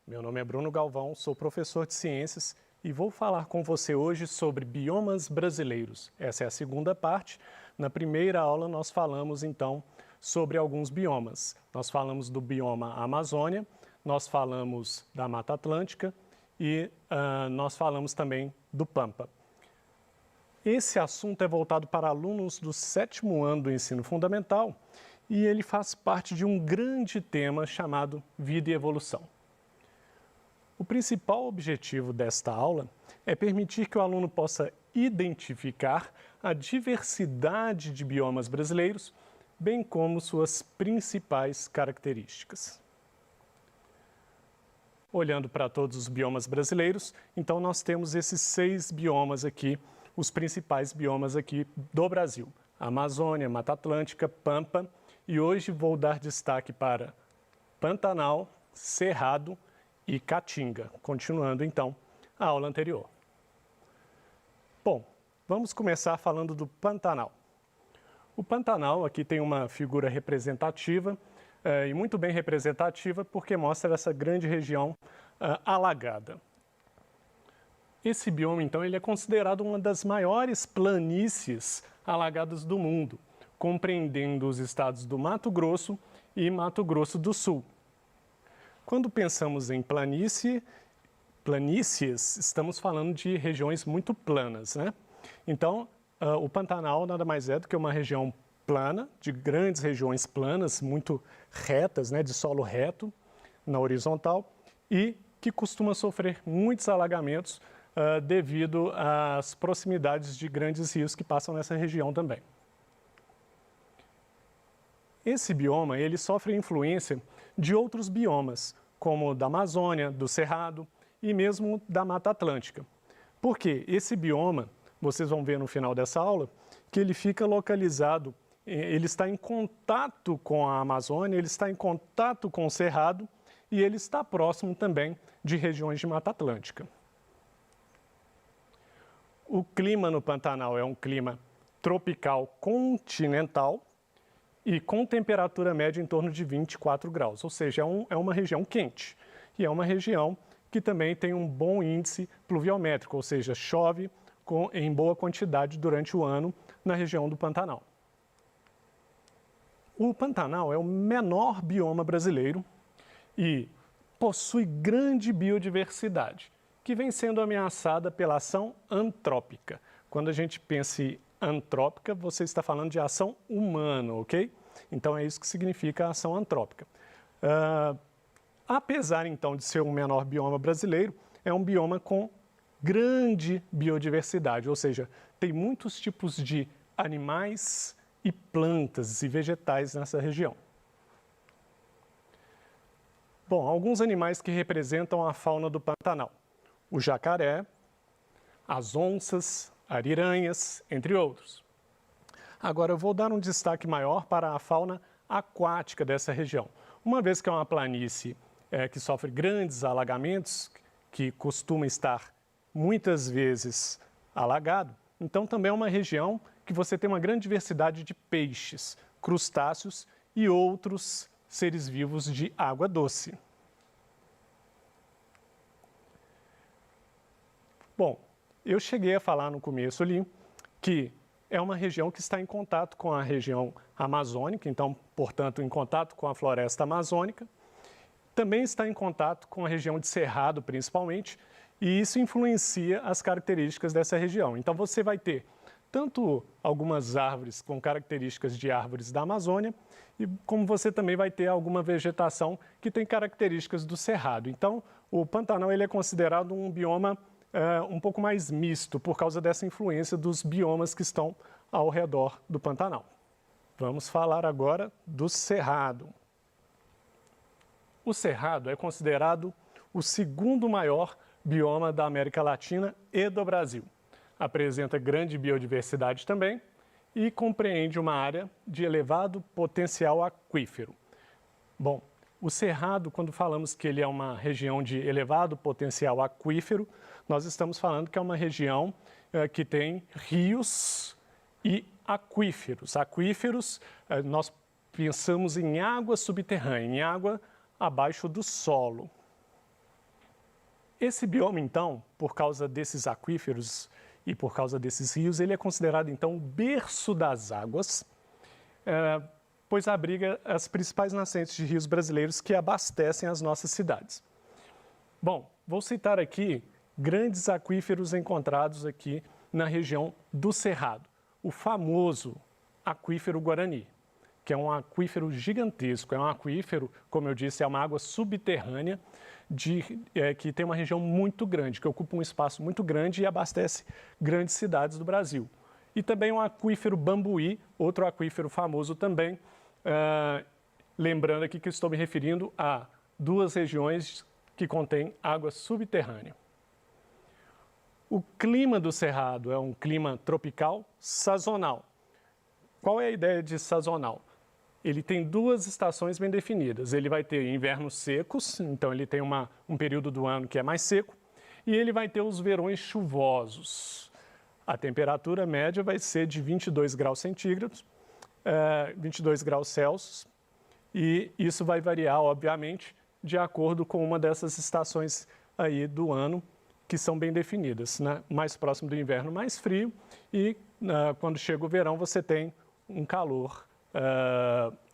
Meu nome é Bruno Galvão, sou professor de ciências e vou falar com você hoje sobre biomas brasileiros. Essa é a segunda parte. Na primeira aula nós falamos então sobre alguns biomas. Nós falamos do bioma Amazônia, nós falamos da Mata Atlântica e nós falamos também do Pampa. Esse assunto é voltado para alunos do 7º ano do ensino fundamental e ele faz parte de um grande tema chamado Vida e Evolução. O principal objetivo desta aula é permitir que o aluno possa identificar a diversidade de biomas brasileiros, bem como suas principais características. Olhando para todos os biomas brasileiros, então nós temos esses 6 biomas aqui, os principais biomas aqui do Brasil: Amazônia, Mata Atlântica, Pampa, e hoje vou dar destaque para Pantanal, Cerrado e Caatinga, continuando então a aula anterior. Bom, vamos começar falando do Pantanal. O Pantanal aqui tem uma figura representativa, e muito bem representativa porque mostra essa grande região alagada. Esse bioma, então, ele é considerado uma das maiores planícies alagadas do mundo, compreendendo os estados do Mato Grosso e Mato Grosso do Sul. Quando pensamos em planícies, estamos falando de regiões muito planas, né? Então, o Pantanal nada mais é do que uma região plana, de grandes regiões planas, muito retas, né, de solo reto na horizontal, e que costuma sofrer muitos alagamentos devido às proximidades de grandes rios que passam nessa região também. Esse bioma ele sofre influência de outros biomas, como o da Amazônia, do Cerrado e mesmo da Mata Atlântica. Porque esse bioma, vocês vão ver no final dessa aula, que ele fica localizado, ele está em contato com a Amazônia, ele está em contato com o Cerrado e ele está próximo também de regiões de Mata Atlântica. O clima no Pantanal é um clima tropical continental e com temperatura média em torno de 24 graus, ou seja, é uma região quente e é uma região que também tem um bom índice pluviométrico, ou seja, chove em boa quantidade durante o ano na região do Pantanal. O Pantanal é o menor bioma brasileiro e possui grande biodiversidade, que vem sendo ameaçada pela ação antrópica. Quando a gente pensa em antrópica, você está falando de ação humana, ok? Então é isso que significa a ação antrópica. Apesar então de ser o menor bioma brasileiro, é um bioma com grande biodiversidade, ou seja, tem muitos tipos de animais e plantas e vegetais nessa região. Bom, alguns animais que representam a fauna do Pantanal: o jacaré, as onças, ariranhas, entre outros. Agora eu vou dar um destaque maior para a fauna aquática dessa região. Uma vez que é uma planície que sofre grandes alagamentos, que costuma estar muitas vezes alagado, então também é uma região que você tem uma grande diversidade de peixes, crustáceos e outros seres vivos de água doce. Bom, eu cheguei a falar no começo ali que é uma região que está em contato com a região amazônica, então, portanto, em contato com a floresta amazônica. Também está em contato com a região de Cerrado, principalmente, e isso influencia as características dessa região. Então, você vai ter tanto algumas árvores com características de árvores da Amazônia, e como você também vai ter alguma vegetação que tem características do Cerrado. Então, o Pantanal ele é considerado um bioma um pouco mais misto, por causa dessa influência dos biomas que estão ao redor do Pantanal. Vamos falar agora do Cerrado. O Cerrado é considerado o segundo maior bioma da América Latina e do Brasil. Apresenta grande biodiversidade também e compreende uma área de elevado potencial aquífero. Bom, o Cerrado, quando falamos que ele é uma região de elevado potencial aquífero, nós estamos falando que é uma região que tem rios e aquíferos. Aquíferos, nós pensamos em água subterrânea, em água abaixo do solo. Esse bioma, então, por causa desses aquíferos e por causa desses rios, ele é considerado, então, o berço das águas, pois abriga as principais nascentes de rios brasileiros que abastecem as nossas cidades. Bom, vou citar aqui grandes aquíferos encontrados aqui na região do Cerrado. O famoso aquífero Guarani, que é um aquífero gigantesco, é um aquífero, como eu disse, é uma água subterrânea que tem uma região muito grande, que ocupa um espaço muito grande e abastece grandes cidades do Brasil. E também o aquífero Bambuí, outro aquífero famoso também, lembrando aqui que estou me referindo a duas regiões que contêm água subterrânea. O clima do Cerrado é um clima tropical sazonal. Qual é a ideia de sazonal? Ele tem duas estações bem definidas. Ele vai ter invernos secos, então ele tem um período do ano que é mais seco, e ele vai ter os verões chuvosos. A temperatura média vai ser de 22 graus centígrados, 22 graus Celsius, e isso vai variar, obviamente, de acordo com uma dessas estações aí do ano, que são bem definidas, né? Mais próximo do inverno, mais frio, e quando chega o verão, você tem um calor,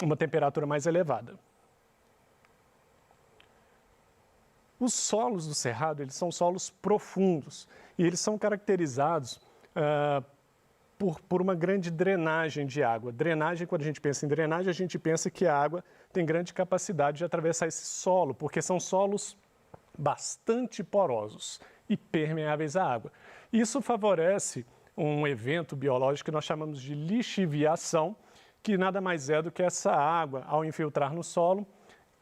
uma temperatura mais elevada. Os solos do Cerrado, eles são solos profundos, e eles são caracterizados por uma grande drenagem de água. Drenagem, quando a gente pensa em drenagem, a gente pensa que a água tem grande capacidade de atravessar esse solo, porque são solos bastante porosos e permeáveis à água. Isso favorece um evento biológico que nós chamamos de lixiviação, que nada mais é do que essa água, ao infiltrar no solo,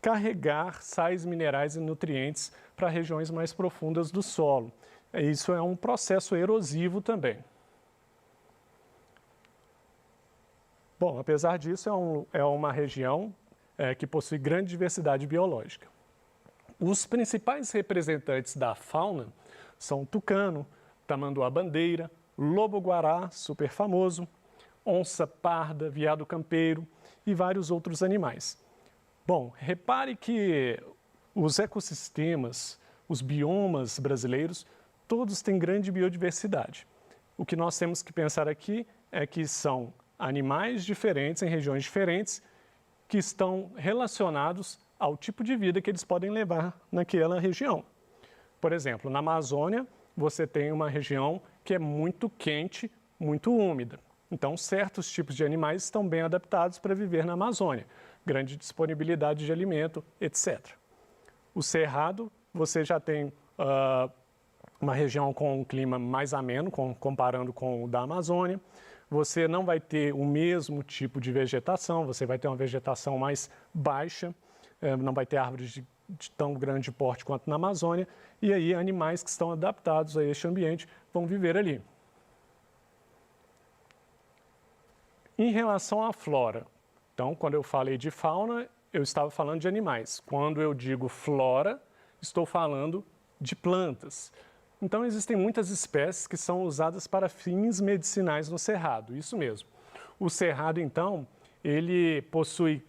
carregar sais minerais e nutrientes para regiões mais profundas do solo. Isso é um processo erosivo também. Bom, apesar disso, é uma região que possui grande diversidade biológica. Os principais representantes da fauna são tucano, tamanduá-bandeira, lobo-guará, super famoso, onça parda, veado campeiro e vários outros animais. Bom, repare que os ecossistemas, os biomas brasileiros, todos têm grande biodiversidade. O que nós temos que pensar aqui é que são animais diferentes em regiões diferentes que estão relacionados ao tipo de vida que eles podem levar naquela região. Por exemplo, na Amazônia, você tem uma região que é muito quente, muito úmida. Então, certos tipos de animais estão bem adaptados para viver na Amazônia. Grande disponibilidade de alimento, etc. O Cerrado, você já tem uma região com um clima mais ameno, comparando com o da Amazônia. Você não vai ter o mesmo tipo de vegetação, você vai ter uma vegetação mais baixa, não vai ter árvores de tão grande porte quanto na Amazônia, e aí animais que estão adaptados a este ambiente vão viver ali. Em relação à flora, então, quando eu falei de fauna, eu estava falando de animais. Quando eu digo flora, estou falando de plantas. Então, existem muitas espécies que são usadas para fins medicinais no Cerrado, isso mesmo. O Cerrado, então, ele possui,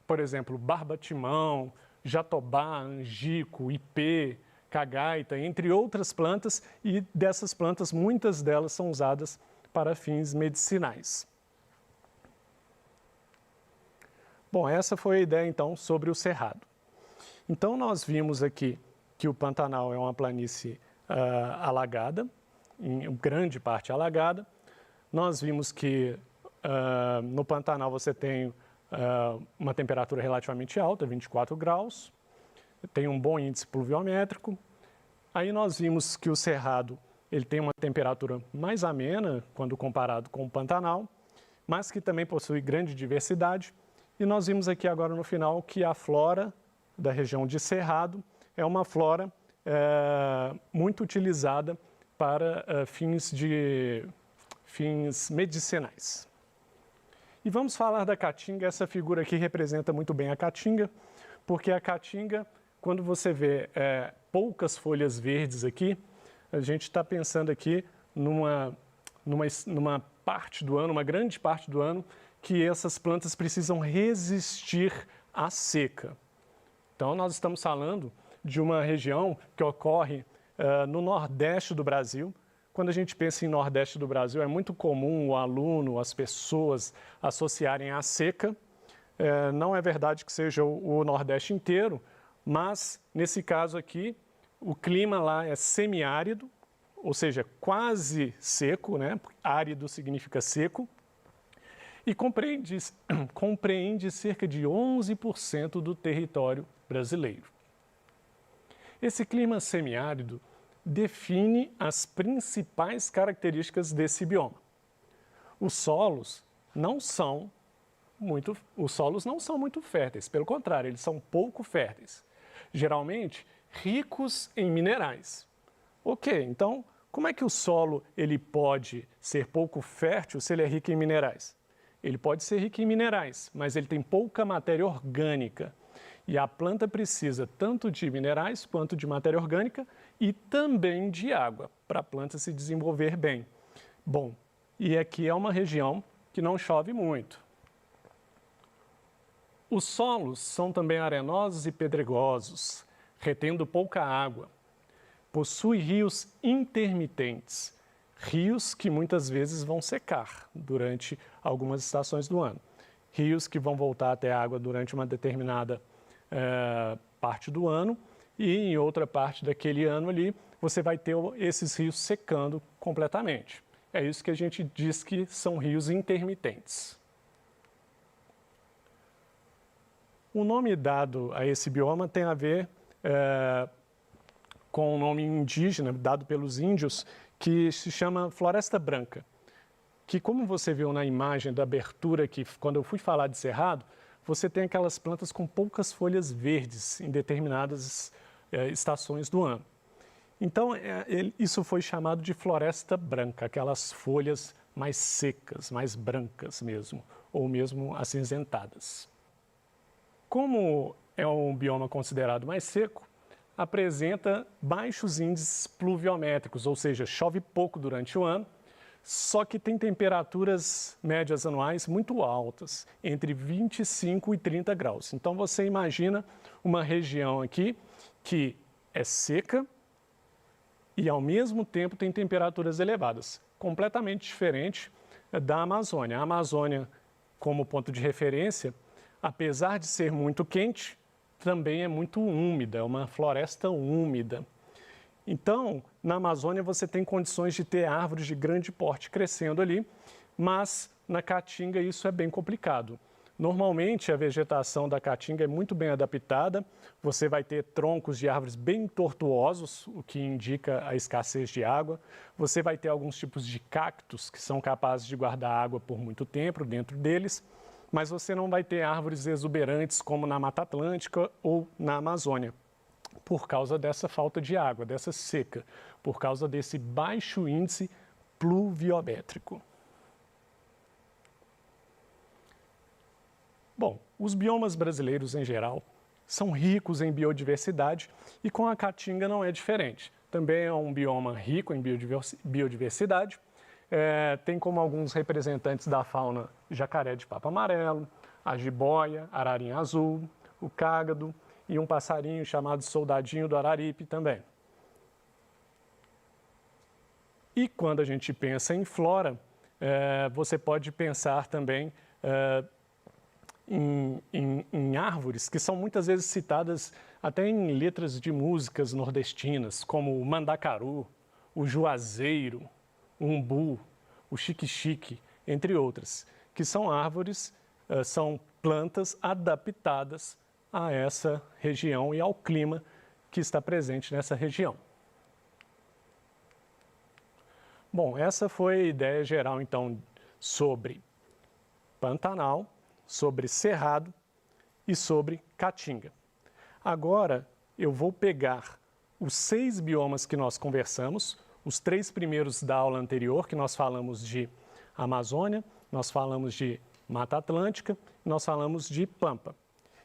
por exemplo, barbatimão, jatobá, angico, ipê, cagaita, entre outras plantas, e dessas plantas, muitas delas são usadas para fins medicinais. Bom, essa foi a ideia, então, sobre o Cerrado. Então, nós vimos aqui que o Pantanal é uma planície alagada, em grande parte alagada. Nós vimos que no Pantanal você tem uma temperatura relativamente alta, 24 graus, tem um bom índice pluviométrico. Aí nós vimos que o Cerrado ele tem uma temperatura mais amena quando comparado com o Pantanal, mas que também possui grande diversidade. E nós vimos aqui agora no final que a flora da região de Cerrado é uma flora muito utilizada para fins medicinais. E vamos falar da caatinga. Essa figura aqui representa muito bem a caatinga, porque a caatinga, quando você vê poucas folhas verdes aqui, a gente está pensando aqui numa parte do ano, uma grande parte do ano, que essas plantas precisam resistir à seca. Então, nós estamos falando de uma região que ocorre no Nordeste do Brasil. Quando a gente pensa em Nordeste do Brasil, é muito comum o aluno, as pessoas associarem à seca. Não é verdade que seja o Nordeste inteiro, mas nesse caso aqui, o clima lá é semiárido, ou seja, quase seco, né? Árido significa seco, e compreende cerca de 11% do território brasileiro. Esse clima semiárido define as principais características desse bioma. Os solos não são muito férteis, pelo contrário, eles são pouco férteis. Geralmente, ricos em minerais. Ok, então, como é que o solo ele pode ser pouco fértil se ele é rico em minerais? Ele pode ser rico em minerais, mas ele tem pouca matéria orgânica. E a planta precisa tanto de minerais quanto de matéria orgânica e também de água para a planta se desenvolver bem. Bom, e aqui é uma região que não chove muito. Os solos são também arenosos e pedregosos, retendo pouca água. Possui rios intermitentes, rios que muitas vezes vão secar durante algumas estações do ano. Rios que vão voltar a ter água durante uma determinada parte do ano e em outra parte daquele ano ali você vai ter esses rios secando completamente. É isso que a gente diz que são rios intermitentes. O nome dado a esse bioma tem a ver com o nome indígena dado pelos índios, que se chama Floresta Branca, que como você viu na imagem da abertura aqui, quando eu fui falar de cerrado, você tem aquelas plantas com poucas folhas verdes em determinadas estações do ano. Então, isso foi chamado de floresta branca, aquelas folhas mais secas, mais brancas mesmo, ou mesmo acinzentadas. Como é um bioma considerado mais seco, apresenta baixos índices pluviométricos, ou seja, chove pouco durante o ano, só que tem temperaturas médias anuais muito altas, entre 25 e 30 graus. Então você imagina uma região aqui que é seca e ao mesmo tempo tem temperaturas elevadas, completamente diferente da Amazônia. A Amazônia, como ponto de referência, apesar de ser muito quente, também é muito úmida, é uma floresta úmida. Então, na Amazônia você tem condições de ter árvores de grande porte crescendo ali, mas na Caatinga isso é bem complicado. Normalmente a vegetação da Caatinga é muito bem adaptada, você vai ter troncos de árvores bem tortuosos, o que indica a escassez de água. Você vai ter alguns tipos de cactos que são capazes de guardar água por muito tempo dentro deles, mas você não vai ter árvores exuberantes como na Mata Atlântica ou na Amazônia, por causa dessa falta de água, dessa seca, por causa desse baixo índice pluviométrico. Bom, os biomas brasileiros em geral são ricos em biodiversidade e com a Caatinga não é diferente. Também é um bioma rico em biodiversidade, tem como alguns representantes da fauna jacaré de papo amarelo, a jiboia, ararinha azul, o cágado e um passarinho chamado soldadinho do Araripe também. E quando a gente pensa em flora, você pode pensar também em árvores que são muitas vezes citadas até em letras de músicas nordestinas, como o mandacaru, o juazeiro, o umbu, o xique-xique, entre outras, que são árvores, são plantas adaptadas a essa região e ao clima que está presente nessa região. Bom, essa foi a ideia geral, então, sobre Pantanal, sobre Cerrado e sobre Caatinga. Agora, eu vou pegar os 6 biomas que nós conversamos, os 3 primeiros da aula anterior, que nós falamos de Amazônia, nós falamos de Mata Atlântica, nós falamos de Pampa.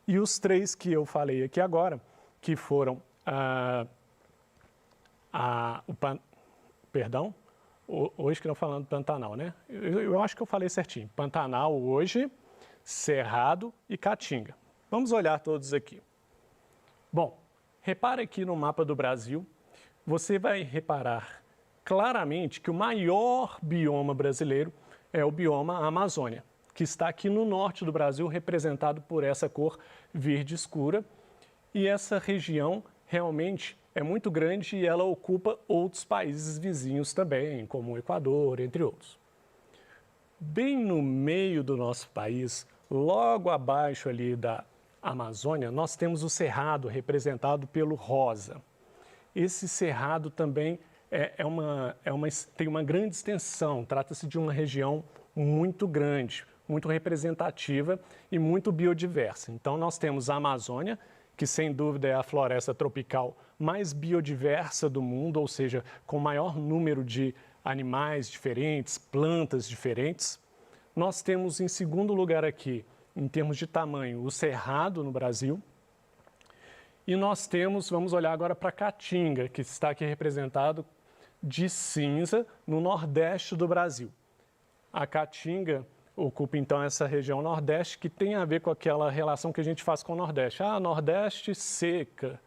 E os 3 que eu falei aqui agora, que foram hoje que não falando Pantanal, né? Eu acho que eu falei certinho. Pantanal hoje, Cerrado e Caatinga. Vamos olhar todos aqui. Bom, repare aqui no mapa do Brasil, você vai reparar claramente que o maior bioma brasileiro é o bioma Amazônia, que está aqui no norte do Brasil, representado por essa cor verde escura. E essa região realmente é muito grande e ela ocupa outros países vizinhos também, como o Equador, entre outros. Bem no meio do nosso país, logo abaixo ali da Amazônia, nós temos o Cerrado, representado pelo rosa. Esse cerrado também tem uma grande extensão, trata-se de uma região muito grande, muito representativa e muito biodiversa. Então, nós temos a Amazônia, que sem dúvida é a floresta tropical mais biodiversa do mundo, ou seja, com maior número de animais diferentes, plantas diferentes. Nós temos em segundo lugar aqui, em termos de tamanho, o Cerrado no Brasil. E nós temos, vamos olhar agora para a Caatinga, que está aqui representado de cinza no nordeste do Brasil. A Caatinga ocupa então essa região nordeste, que tem a ver com aquela relação que a gente faz com o nordeste. Nordeste seca,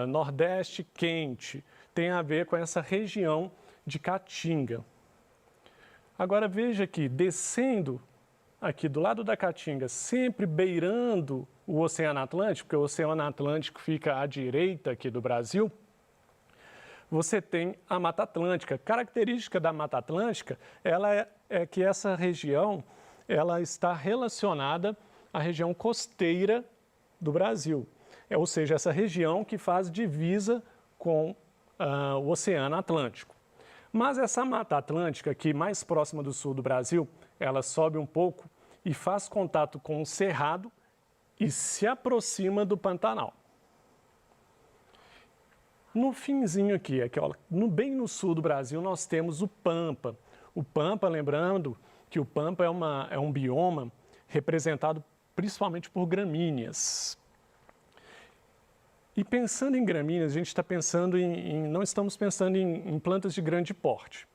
nordeste quente, tem a ver com essa região de Caatinga. Agora veja aqui, descendo aqui do lado da Caatinga, sempre beirando o Oceano Atlântico, porque o Oceano Atlântico fica à direita aqui do Brasil, você tem a Mata Atlântica. Característica da Mata Atlântica, ela é que essa região ela está relacionada à região costeira do Brasil. Ou seja, essa região que faz divisa com o Oceano Atlântico. Mas essa Mata Atlântica, aqui mais próxima do sul do Brasil, ela sobe um pouco e faz contato com o Cerrado e se aproxima do Pantanal. No finzinho aqui, ó, bem no sul do Brasil, nós temos o Pampa. O Pampa, lembrando que o Pampa é um bioma representado principalmente por gramíneas. E pensando em gramíneas, a gente está pensando não estamos pensando em plantas de grande porte.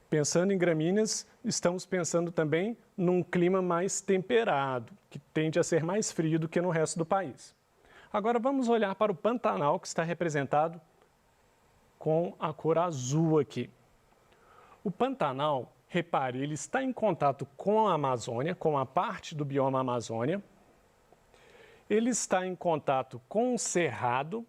Pensando em gramíneas, estamos pensando também num clima mais temperado, que tende a ser mais frio do que no resto do país. Agora vamos olhar para o Pantanal, que está representado com a cor azul aqui. O Pantanal, repare, ele está em contato com a Amazônia, com a parte do bioma Amazônia. Ele está em contato com o Cerrado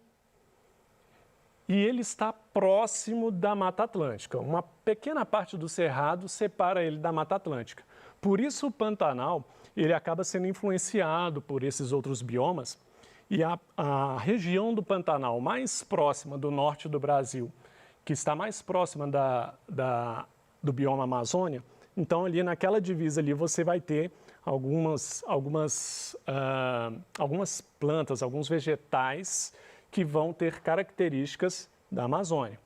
e ele está próximo da Mata Atlântica. Uma pequena parte do Cerrado separa ele da Mata Atlântica. Por isso o Pantanal ele acaba sendo influenciado por esses outros biomas e a região do Pantanal mais próxima do norte do Brasil, que está mais próxima do bioma Amazônia, então ali naquela divisa ali você vai ter algumas plantas, alguns vegetais que vão ter características da Amazônia.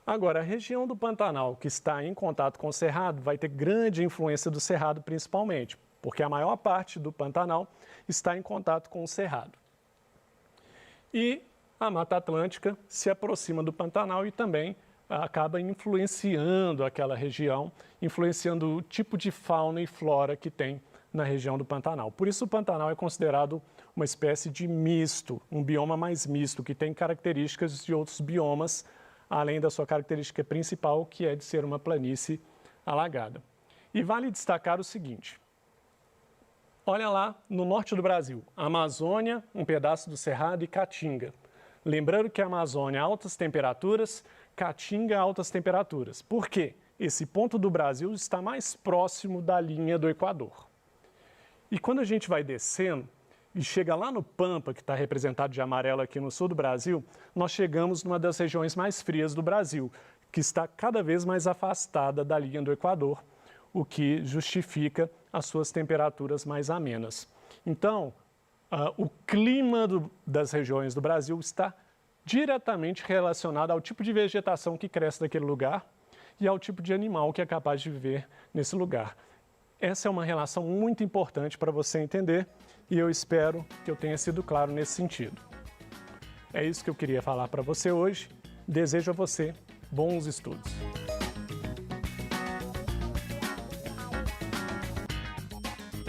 Agora, a região do Pantanal que está em contato com o Cerrado vai ter grande influência do Cerrado principalmente, porque a maior parte do Pantanal está em contato com o Cerrado. E a Mata Atlântica se aproxima do Pantanal e também acaba influenciando aquela região, influenciando o tipo de fauna e flora que tem na região do Pantanal. Por isso o Pantanal é considerado uma espécie de misto, um bioma mais misto, que tem características de outros biomas, além da sua característica principal, que é de ser uma planície alagada. E vale destacar o seguinte, olha lá no norte do Brasil, Amazônia, um pedaço do Cerrado e Caatinga. Lembrando que a Amazônia altas temperaturas, Caatinga altas temperaturas. Por quê? Esse ponto do Brasil está mais próximo da linha do Equador. E quando a gente vai descendo e chega lá no Pampa, que está representado de amarelo aqui no sul do Brasil, nós chegamos numa das regiões mais frias do Brasil, que está cada vez mais afastada da linha do Equador, o que justifica as suas temperaturas mais amenas. Então, o clima das regiões do Brasil está diretamente relacionado ao tipo de vegetação que cresce naquele lugar e ao tipo de animal que é capaz de viver nesse lugar. Essa é uma relação muito importante para você entender e eu espero que eu tenha sido claro nesse sentido. É isso que eu queria falar para você hoje. Desejo a você bons estudos.